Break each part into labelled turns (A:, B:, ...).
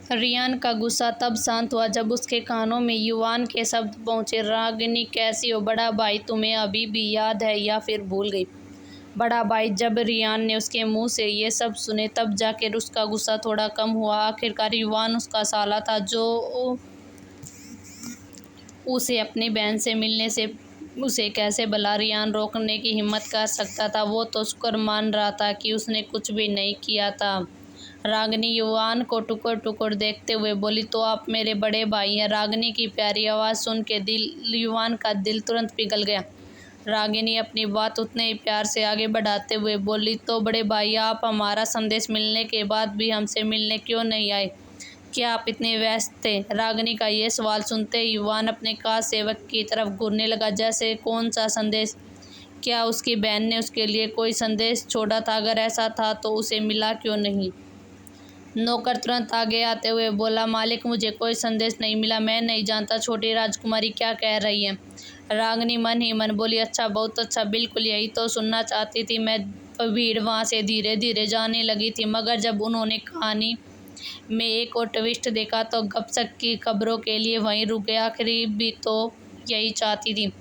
A: रियान का गुस्सा तब शांत हुआ जब उसके कानों में युवान के शब्द पहुंचे। रागिनी, कैसी हो बड़ा भाई, तुम्हें अभी भी याद है या फिर भूल गई? बड़ा भाई। जब रियान ने उसके मुंह से ये सब सुने तब जाकर उसका गुस्सा थोड़ा कम हुआ। आखिरकार युवान उसका साला था जो उसे अपनी बहन से मिलने से उसे कैसे भला रियान रोकने की हिम्मत कर सकता था। वो तो शुक्र मान रहा था कि उसने कुछ भी नहीं किया था। रागिनी युवान को टुकड़ टुकड़ देखते हुए बोली, तो आप मेरे बड़े भाई हैं? रागिनी की प्यारी आवाज़ सुन के युवान का दिल तुरंत पिघल गया। रागिनी अपनी बात उतने ही प्यार से आगे बढ़ाते हुए बोली, तो बड़े भाई, आप हमारा संदेश मिलने के बाद भी हमसे मिलने क्यों नहीं आए? क्या आप इतने व्यस्त थे? रागिनी का ये सवाल सुनते ही युवान अपने कार सेवक की तरफ घूरने लगा। जैसे कौन सा संदेश? क्या उसकी बहन ने उसके लिए कोई संदेश छोड़ा था? अगर ऐसा था तो उसे मिला क्यों नहीं? नौकर तुरंत आगे आते हुए बोला, मालिक, मुझे कोई संदेश नहीं मिला। मैं नहीं जानता छोटी राजकुमारी क्या कह रही है। रागिनी मन ही मन बोली, अच्छा, बहुत अच्छा, बिल्कुल यही तो सुनना चाहती थी मैं। भीड़ वहाँ से धीरे धीरे जाने लगी थी, मगर जब उन्होंने कहानी में एक और ट्विस्ट देखा तो गपशप की खबरों के लिए वहीं रुक गए। आखिरी भी तो यही चाहती थी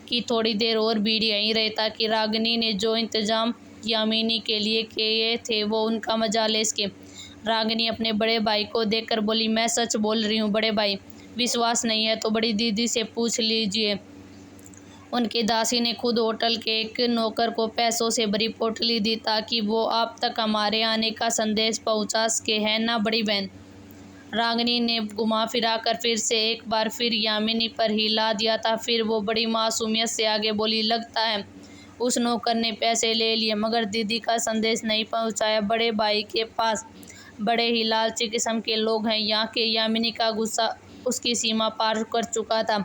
A: कि थोड़ी देर और भीड़ यहीं रहे ताकि रागिनी ने जो इंतजाम यामिनी के लिए किए थे वो उनका मजा ले सके। रागिनी अपने बड़े भाई को देखकर बोली, मैं सच बोल रही हूँ बड़े भाई, विश्वास नहीं है तो बड़ी दीदी से पूछ लीजिए। उनकी दासी ने खुद होटल के एक नौकर को पैसों से भरी पोटली दी ताकि वो आप तक हमारे आने का संदेश पहुंचा सके, है ना बड़ी बहन? रागिनी ने घुमा फिरा कर फिर से एक बार फिर यामिनी पर हिला दिया था। फिर वो बड़ी मासूमियत से आगे बोली, लगता है उस नौकर ने पैसे ले लिए मगर दीदी का संदेश नहीं पहुंचाया। बड़े भाई के पास बड़े ही लालची किस्म के लोग हैं यहाँ के। यामिनी का गुस्सा उसकी सीमा पार कर चुका था।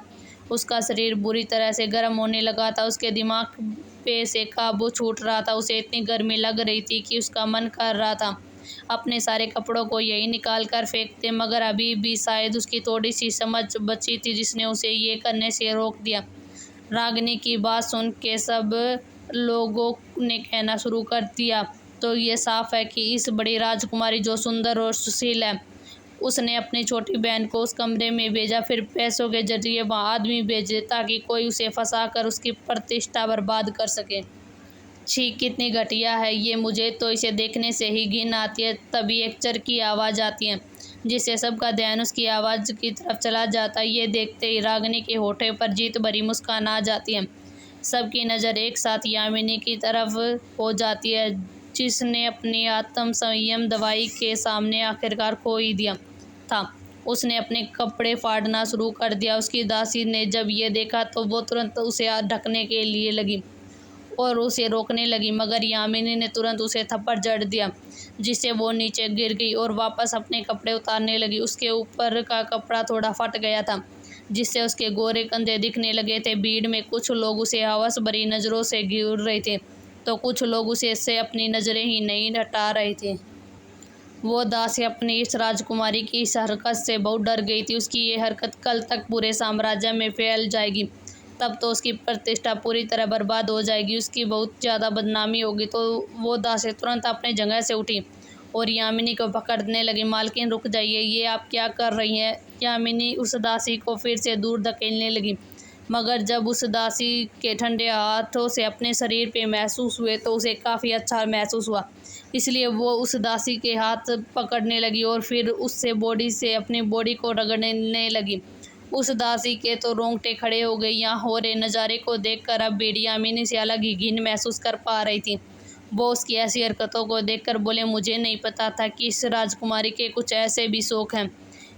A: उसका शरीर बुरी तरह से गर्म होने लगा था। उसके दिमाग पे से काबू छूट रहा था। उसे इतनी गर्मी लग रही थी कि उसका मन कर रहा था अपने सारे कपड़ों को यही निकाल कर फेंकते, मगर अभी भी शायद उसकी थोड़ी सी समझ बची थी जिसने उसे ये करने से रोक दिया। रागिनी की बात सुन के सब लोगों ने कहना शुरू कर दिया, तो ये साफ है कि इस बड़ी राजकुमारी जो सुंदर और सुशील है, उसने अपनी छोटी बहन को उस कमरे में भेजा, फिर पैसों के जरिए वहाँ आदमी भेजे ताकि कोई उसे फंसा कर उसकी प्रतिष्ठा बर्बाद कर सके। छी, कितनी घटिया है ये, मुझे तो इसे देखने से ही घिन आती है। तभी एक चर की आवाज़ आती है जिससे सबका ध्यान उसकी आवाज़ की तरफ चला जाता है। ये देखते ही रागिनी के होठे पर जीत भरी मुस्कान आ जाती है। सबकी नज़र एक साथ यामिनी की तरफ हो जाती है जिसने अपनी आत्म संयम दवाई के सामने आखिरकार खो ही दिया था। उसने अपने कपड़े फाड़ना शुरू कर दिया। उसकी दासी ने जब ये देखा तो वो तुरंत उसे ढकने के लिए लगी और उसे रोकने लगी, मगर यामिनी ने तुरंत उसे थप्पड़ जड़ दिया जिससे वो नीचे गिर गई और वापस अपने कपड़े उतारने लगी। उसके ऊपर का कपड़ा थोड़ा फट गया था जिससे उसके गोरे कंधे दिखने लगे थे। भीड़ में कुछ लोग उसे हवस भरी नज़रों से घूर रहे थे तो कुछ लोग उसे से अपनी नज़रें ही नहीं हटा रहे थे। वो दासी अपनी इस राजकुमारी की इस हरकत से बहुत डर गई थी। उसकी ये हरकत कल तक पूरे साम्राज्य में फैल जाएगी, तब तो उसकी प्रतिष्ठा पूरी तरह बर्बाद हो जाएगी, उसकी बहुत ज़्यादा बदनामी होगी। तो वो दासी तुरंत अपनी जगह से उठी और यामिनी को पकड़ने लगी। मालकिन, रुक जाइए, ये आप क्या कर रही हैं? यामिनी उस दासी को फिर से दूर धकेलने लगी, मगर जब उस दासी के ठंडे हाथों से अपने शरीर पे महसूस हुए तो उसे काफ़ी अच्छा महसूस हुआ। इसलिए वो उस दासी के हाथ पकड़ने लगी और फिर उससे बॉडी से अपनी बॉडी को रगड़ने लगी। उस दासी के तो रोंगटे खड़े हो गए। यहाँ हो रहे नज़ारे को देखकर अब बेटी यामिनी से अलग ही घिन महसूस कर पा रही थी। वो उसकी ऐसी हरकतों को देखकर बोले, मुझे नहीं पता था कि इस राजकुमारी के कुछ ऐसे भी शौक हैं।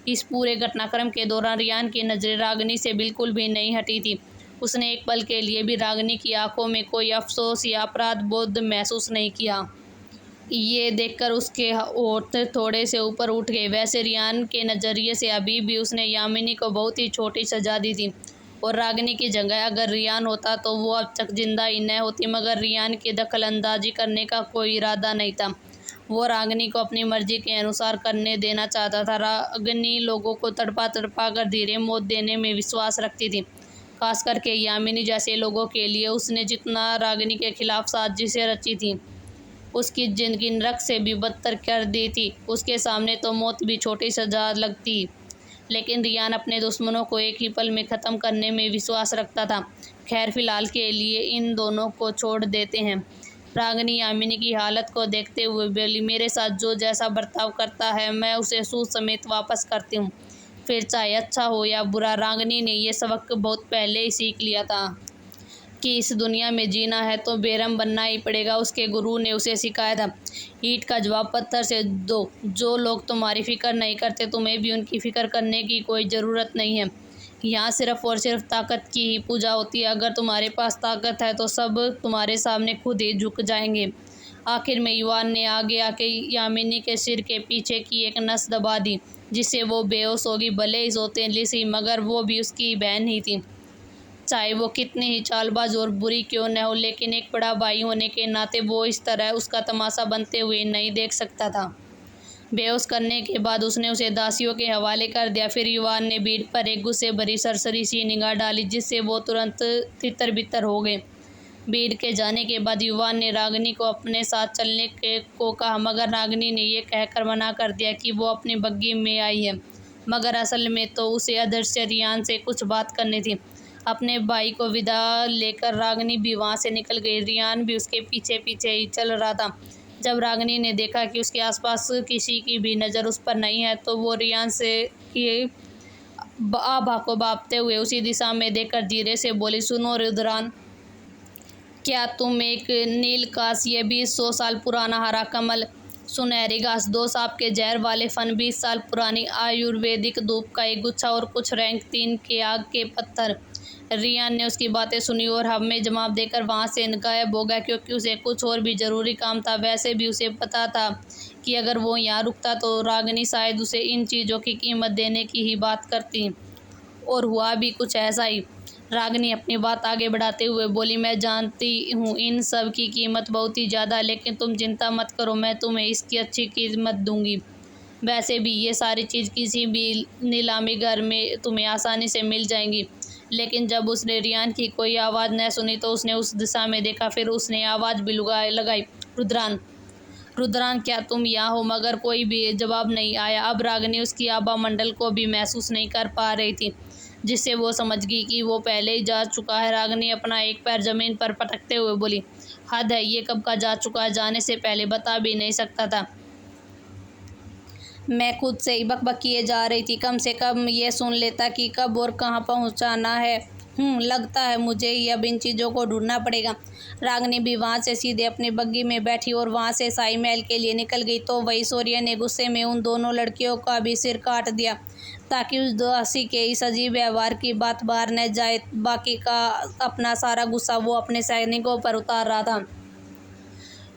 A: इस पूरे घटनाक्रम के दौरान रियान की नज़रें रागिनी से बिल्कुल भी नहीं हटी थी। उसने एक पल के लिए भी रागिनी की आंखों में कोई अफसोस या अपराध बोध महसूस नहीं किया। ये देखकर उसके होठ थोड़े से ऊपर उठ गए। वैसे रियान के नज़रिए से अभी भी उसने यामिनी को बहुत ही छोटी सजा दी थी और रागिनी की जगह अगर रियान होता तो वो अब तक जिंदा ही न होती, मगर रियान की दखल अंदाजी करने का कोई इरादा नहीं था। वो रागिनी को अपनी मर्जी के अनुसार करने देना चाहता था। रागिनी लोगों को तड़पा तड़पा कर धीरे मौत देने में विश्वास रखती थी, खास करके यामिनी जैसे लोगों के लिए। उसने जितना रागिनी के खिलाफ साजिशें रची थी उसकी जिंदगी नरक से भी बदतर कर दी थी। उसके सामने तो मौत भी छोटी सजा लगती। लेकिन रियान अपने दुश्मनों को एक ही पल में ख़त्म करने में विश्वास रखता था। खैर, फिलहाल के लिए इन दोनों को छोड़ देते हैं। रागिनी यामिनी की हालत को देखते हुए बोली, मेरे साथ जो जैसा बर्ताव करता है मैं उसे सूद समेत वापस करती हूँ, फिर चाहे अच्छा हो या बुरा। रागिनी ने यह सबक बहुत पहले ही सीख लिया था कि इस दुनिया में जीना है तो बेरहम बनना ही पड़ेगा। उसके गुरु ने उसे सिखाया था, ईंट का जवाब पत्थर से दो। जो लोग तुम्हारी फिक्र नहीं करते, तुम्हें भी उनकी फिक्र करने की कोई ज़रूरत नहीं है। यहाँ सिर्फ और सिर्फ ताकत की ही पूजा होती है। अगर तुम्हारे पास ताकत है तो सब तुम्हारे सामने खुद ही झुक जाएंगे। आखिर में युवान ने आगे आके यामिनी के सिर के पीछे की एक नस दबा दी, जिससे वो बेहोश होगी। भले ही सौतेली सी, मगर वो भी उसकी बहन ही थी। चाहे वो कितनी ही चालबाज और बुरी क्यों न हो, लेकिन एक बड़ा भाई होने के नाते वो इस तरह उसका तमाशा बनते हुए नहीं देख सकता था। बेहोश करने के बाद उसने उसे दासियों के हवाले कर दिया। फिर युवान ने भीड़ पर एक गुस्से भरी सरसरी सी निगाह डाली, जिससे वो तुरंत तितर बितर हो गए। भीड़ के जाने के बाद युवान ने रागिनी को अपने साथ चलने को कहा, मगर रागिनी ने यह कहकर मना कर दिया कि वो अपनी बग्गी में आई है। मगर असल में तो उसे अदृश्य रियान से कुछ बात करनी थी। अपने भाई को विदा लेकर रागिनी भी वहाँ से निकल गई। रियान भी उसके पीछे पीछे ही चल रहा था। जब रागिनी ने देखा कि उसके आसपास किसी की भी नज़र उस पर नहीं है, तो वो रियान से ये आभा को भापते हुए उसी दिशा में देखकर धीरे से बोली, सुनो रुद्रान, क्या तुम एक नील काश, ये भी 100 साल पुराना हरा कमल, सुनहरी घास, 2 सांप के जहर वाले फन, 20 साल पुरानी आयुर्वेदिक धूप का एक गुच्छा और कुछ रैंक 3 के आग के पत्थर। रियान ने उसकी बातें सुनी और हमें जवाब देकर वहाँ से गायब हो गया, क्योंकि उसे कुछ और भी ज़रूरी काम था। वैसे भी उसे पता था कि अगर वो यहाँ रुकता तो रागिनी शायद उसे इन चीज़ों की कीमत देने की ही बात करती, और हुआ भी कुछ ऐसा ही। रागिनी अपनी बात आगे बढ़ाते हुए बोली, मैं जानती हूँ इन सब की कीमत बहुत ही ज़्यादा है, लेकिन तुम चिंता मत करो, मैं तुम्हें इसकी अच्छी कीमत दूंगी। वैसे भी ये सारी चीज़ किसी भी नीलामी घर में तुम्हें आसानी से मिल जाएंगी। लेकिन जब उसने रियान की कोई आवाज़ न सुनी तो उसने उस दिशा में देखा। फिर उसने आवाज़ भी लगाई, रुद्रान, रुद्रान, क्या तुम यहाँ हो? मगर कोई भी जवाब नहीं आया। अब रागिनी उसकी आभा मंडल को भी महसूस नहीं कर पा रही थी, जिससे वो समझ गई कि वो पहले ही जा चुका है। रागिनी अपना एक पैर जमीन पर पटकते हुए बोली, हद है, ये कब का जा चुका है? जाने से पहले बता भी नहीं सकता था? मैं खुद से ही बकबक किए जा रही थी। कम से कम ये सुन लेता कि कब और कहाँ पहुँचाना है। लगता है मुझे ही अब इन चीज़ों को ढूंढना पड़ेगा। रागिनी भी वहाँ से सीधे अपनी बग्गी में बैठी और वहाँ से शाही महल के लिए निकल गई। तो वही सूर्य ने गुस्से में उन दोनों लड़कियों का भी सिर काट दिया, ताकि उस दासी के इस अजीब व्यवहार की बात बाहर न जाए। बाकी का अपना सारा गुस्सा वो अपने सैनिकों पर उतार रहा था।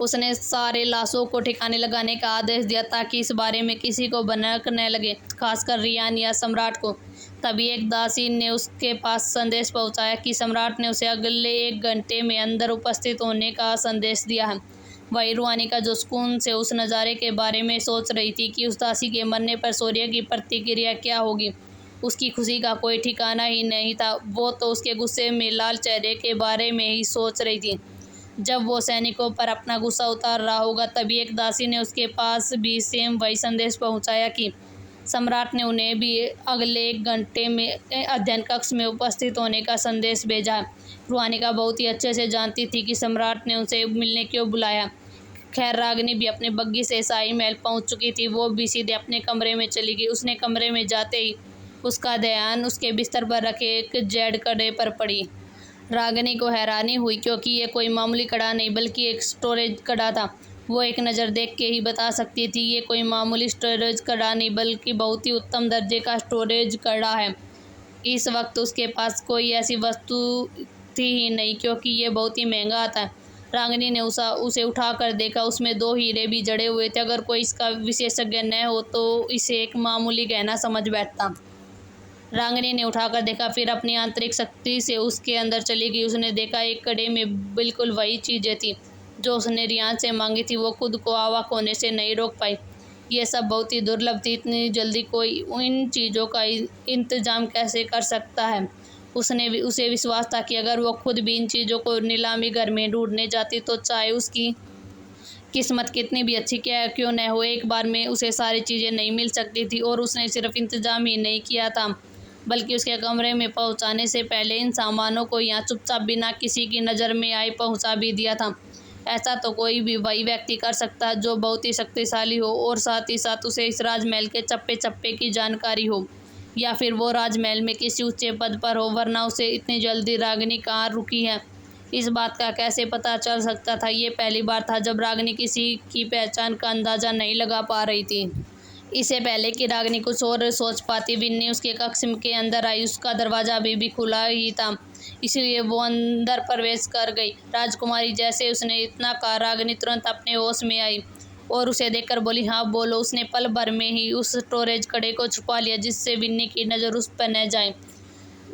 A: उसने सारे लाशों को ठिकाने लगाने का आदेश दिया, ताकि इस बारे में किसी को भनक न लगे, खासकर रियान या सम्राट को। तभी एक दासी ने उसके पास संदेश पहुंचाया कि सम्राट ने उसे अगले 1 घंटे में अंदर उपस्थित होने का संदेश दिया है। वही रुआनिका जो सुकून से उस नज़ारे के बारे में सोच रही थी कि उस दासी के मरने पर सूर्य की प्रतिक्रिया क्या होगी, उसकी खुशी का कोई ठिकाना ही नहीं था। वो तो उसके गुस्से में लाल चेहरे के बारे में ही सोच रही थी। जब वो सैनिकों पर अपना गुस्सा उतार रहा होगा, तभी एक दासी ने उसके पास भी सेम वही संदेश पहुंचाया कि सम्राट ने उन्हें भी अगले 1 घंटे में अध्ययन कक्ष में उपस्थित होने का संदेश भेजा है। रुआनिका बहुत ही अच्छे से जानती थी कि सम्राट ने उसे मिलने क्यों बुलाया। खैर, रागिनी भी अपने बग्गी से शाही महल पहुंच चुकी थी। वो भी सीधे अपने कमरे में चली गई। उसने कमरे में जाते ही उसका ध्यान उसके बिस्तर पर रखे एक जेड कड़े पर पड़ी। रागिनी को हैरानी हुई, क्योंकि ये कोई मामूली कड़ा नहीं बल्कि एक स्टोरेज कड़ा था। वो एक नज़र देख के ही बता सकती थी ये कोई मामूली स्टोरेज कड़ा नहीं बल्कि बहुत ही उत्तम दर्जे का स्टोरेज कड़ा है। इस वक्त उसके पास कोई ऐसी वस्तु थी ही नहीं, क्योंकि ये बहुत ही महंगा आता है। रागिनी ने उसे उठाकर देखा। उसमें 2 हीरे भी जड़े हुए थे। अगर कोई इसका विशेषज्ञ न हो तो इसे एक मामूली गहना समझ बैठता। रागिनी ने उठाकर देखा, फिर अपनी आंतरिक शक्ति से उसके अंदर चली गई। उसने देखा एक कड़े में बिल्कुल वही चीज़ें थी जो उसने रियान से मांगी थी। वो खुद को अवाक होने से नहीं रोक पाई। ये सब बहुत ही दुर्लभ थी। इतनी जल्दी कोई इन चीज़ों का इंतजाम कैसे कर सकता है? उसे विश्वास था कि अगर वो खुद भी इन चीज़ों को नीलामी घर में ढूंढने जाती तो चाहे उसकी किस्मत कितनी भी अच्छी क्या क्यों न हो, एक बार में उसे सारी चीज़ें नहीं मिल सकती थी। और उसने सिर्फ इंतज़ाम ही नहीं किया था, बल्कि उसके कमरे में पहुंचाने से पहले इन सामानों को यहाँ चुपचाप बिना किसी की नज़र में आए पहुंचा भी दिया था। ऐसा तो कोई भी वही व्यक्ति कर सकता है जो बहुत ही शक्तिशाली हो और साथ ही साथ उसे इस राजमहल के चप्पे चप्पे की जानकारी हो, या फिर वो राजमहल में किसी ऊंचे पद पर हो, वरना उसे इतनी जल्दी रागिनी कहाँ रुकी है इस बात का कैसे पता चल सकता था। ये पहली बार था जब रागिनी किसी की पहचान का अंदाज़ा नहीं लगा पा रही थी। इससे पहले कि रागिनी कुछ और सोच पाती, विन्नी उसके कक्ष के अंदर आई। उसका दरवाज़ा अभी भी खुला ही था, इसलिए वो अंदर प्रवेश कर गई। राजकुमारी, जैसे उसने इतना कहा, रागिनी तुरंत अपने होश में आई और उसे देखकर बोली, हाँ बोलो। उसने पल भर में ही उस स्टोरेज कड़े को छुपा लिया जिससे विन्नी की नज़र उस पर न जाए।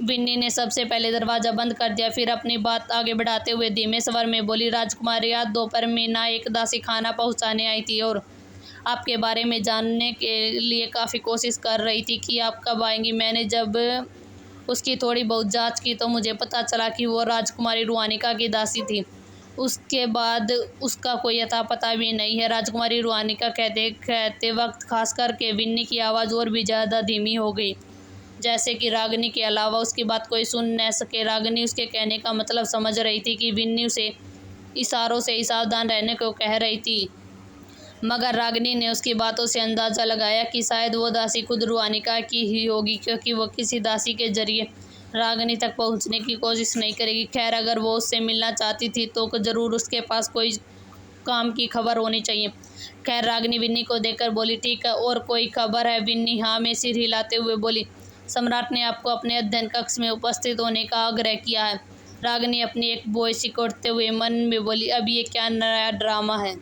A: विन्नी ने सबसे पहले दरवाज़ा बंद कर दिया, फिर अपनी बात आगे बढ़ाते हुए धीमे स्वर में बोली, राजकुमारी, आज दोपहर में ना एक दासी खाना पहुंचाने आई थी और आपके बारे में जानने के लिए काफ़ी कोशिश कर रही थी कि आप कब आएंगी। मैंने जब उसकी थोड़ी बहुत जांच की तो मुझे पता चला कि वो राजकुमारी रुआनिका की दासी थी। उसके बाद उसका कोई अता पता भी नहीं है। राजकुमारी रुआनिका कहते कहते वक्त खास करके विन्नी की आवाज़ और भी ज़्यादा धीमी हो गई, जैसे कि रागिनी के अलावा उसकी बात कोई सुन न सके। रागिनी उसके कहने का मतलब समझ रही थी कि विन्नी उसे इशारों से ही सावधान रहने को कह रही थी, मगर रागिनी ने उसकी बातों से अंदाज़ा लगाया कि शायद वो दासी खुद रुआनिका की ही होगी, क्योंकि वो किसी दासी के जरिए रागिनी तक पहुंचने की कोशिश नहीं करेगी। खैर, अगर वो उससे मिलना चाहती थी तो ज़रूर उसके पास कोई काम की खबर होनी चाहिए। खैर, रागिनी विन्नी को देखकर बोली, ठीक है, और कोई खबर है? विन्नी हाँ में सिर हिलाते हुए बोली, सम्राट ने आपको अपने अध्ययन कक्ष में उपस्थित होने का आग्रह किया है। रागिनी अपनी एक बोई सिकोड़ते हुए मन में बोली, अब ये क्या नया ड्रामा है।